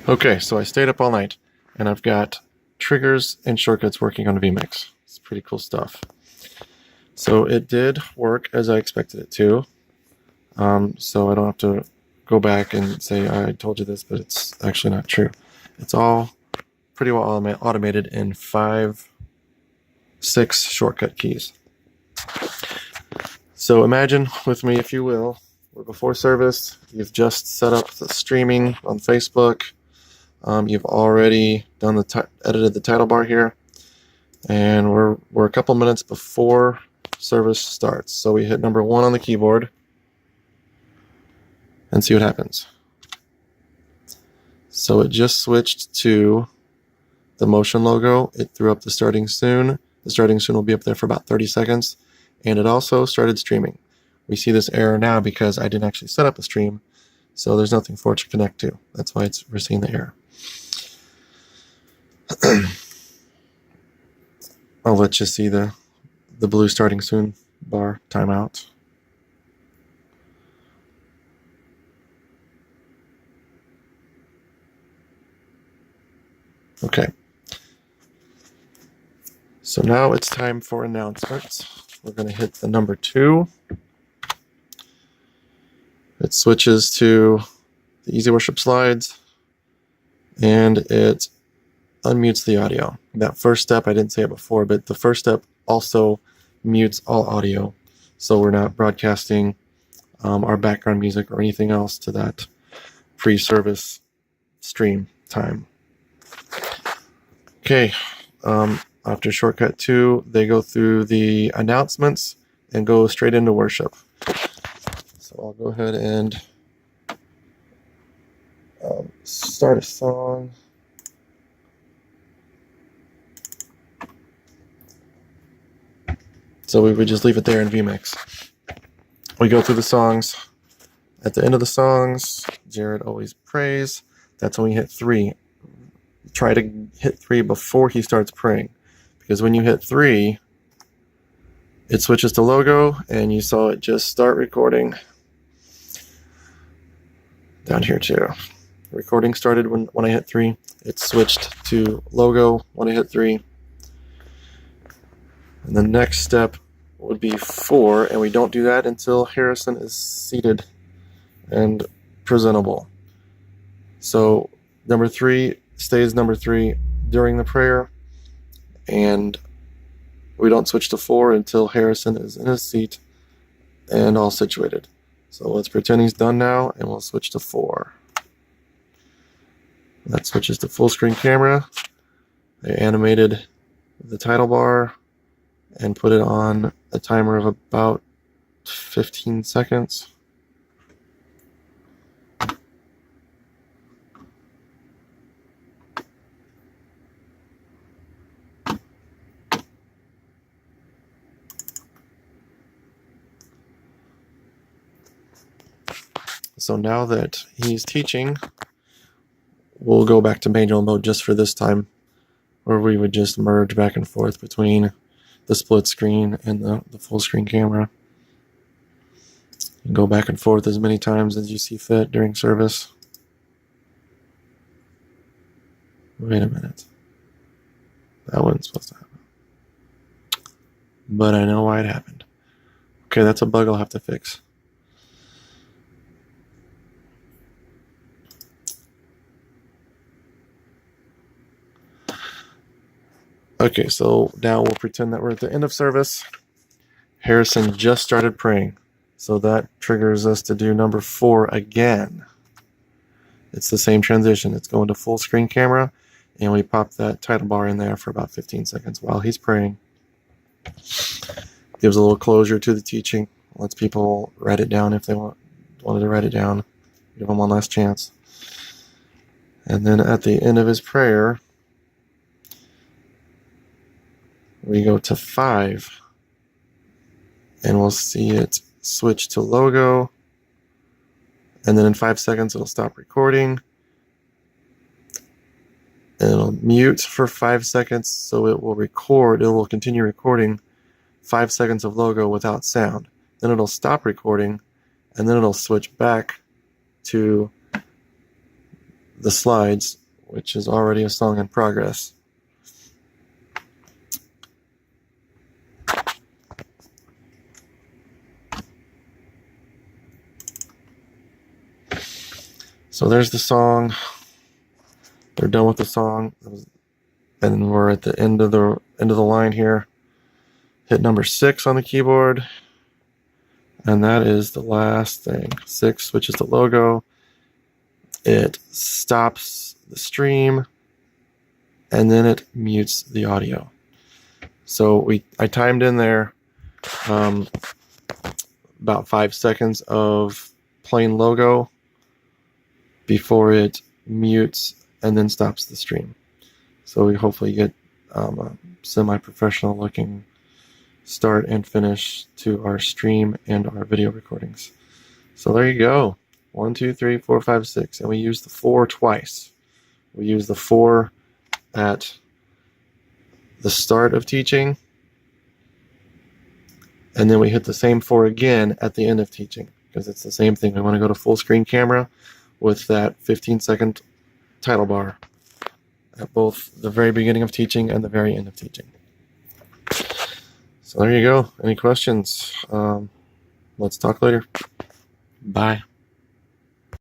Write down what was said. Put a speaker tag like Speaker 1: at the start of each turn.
Speaker 1: Okay, so I stayed up all night, and I've got triggers and shortcuts working on vMix. It's pretty cool stuff. So it did work as I expected it to. So I don't have to go back and say I told you this, but it's actually not true. It's all pretty well automated in 6 shortcut keys. So imagine with me, if you will, we're before service. You've just set up the streaming on Facebook. You've already done edited the title bar here, and we're a couple minutes before service starts. So we hit number 1 on the keyboard and see what happens. So it just switched to the motion logo. It threw up the starting soon. The starting soon will be up there for about 30 seconds, and it also started streaming. We see this error now because I didn't actually set up a stream, so there's nothing for it to connect to. That's why we're seeing the error. I'll let you see the blue starting soon bar timeout. Okay. So now it's time for announcements. We're going to hit the number 2. It switches to the Easy Worship slides, and it unmutes the audio. That first step, I didn't say it before, but the first step also mutes all audio, so we're not broadcasting our background music or anything else to that pre-service stream time. Okay, after shortcut 2, they go through the announcements and go straight into worship. So I'll go ahead and start a song. So we would just leave it there in vMix. We go through the songs. At the end of the songs, Jared always prays. That's when we hit 3. Try to hit 3 before he starts praying, because when you hit 3, it switches to logo, and you saw it just start recording down here too. Recording started when I hit 3. It switched to logo when I hit 3. And the next step would be 4, and we don't do that until Harrison is seated and presentable. So number 3 stays number 3 during the prayer, and we don't switch to 4 until Harrison is in his seat and all situated. So let's pretend he's done now, and we'll switch to 4. That switches to full screen camera. They animated the title bar and put it on a timer of about 15 seconds. So now that he's teaching, we'll go back to manual mode just for this time, where we would just merge back and forth between the split screen and the full screen camera. You can go back and forth as many times as you see fit during service. Wait a minute. That wasn't supposed to happen. But I know why it happened. Okay, that's a bug I'll have to fix. Okay, so now we'll pretend that we're at the end of service. Harrison just started praying, so that triggers us to do number 4 again. It's the same transition. It's going to full screen camera, and we pop that title bar in there for about 15 seconds while he's praying. Gives a little closure to the teaching, lets people write it down if they wanted to write it down, give them one last chance. And then at the end of his prayer, we go to 5, and we'll see it switch to logo, and then in 5 seconds it'll stop recording, and it'll mute for 5 seconds, so it will continue recording 5 seconds of logo without sound. Then it'll stop recording, and then it'll switch back to the slides, which is already a song in progress. So there's the song. They're done with the song, and we're at the end of the line here. Hit number 6 on the keyboard, and that is the last thing. 6 switches to logo. It stops the stream, and then it mutes the audio. So I timed in there about 5 seconds of plain logo before it mutes and then stops the stream. So we hopefully get a semi-professional looking start and finish to our stream and our video recordings. So there you go. 1, 2, 3, 4, 5, 6. And we use the 4 twice. We use the 4 at the start of teaching, and then we hit the same 4 again at the end of teaching, because it's the same thing. We want to go to full screen camera with that 15-second title bar at both the very beginning of teaching and the very end of teaching. So there you go. Any questions? Let's talk later. Bye.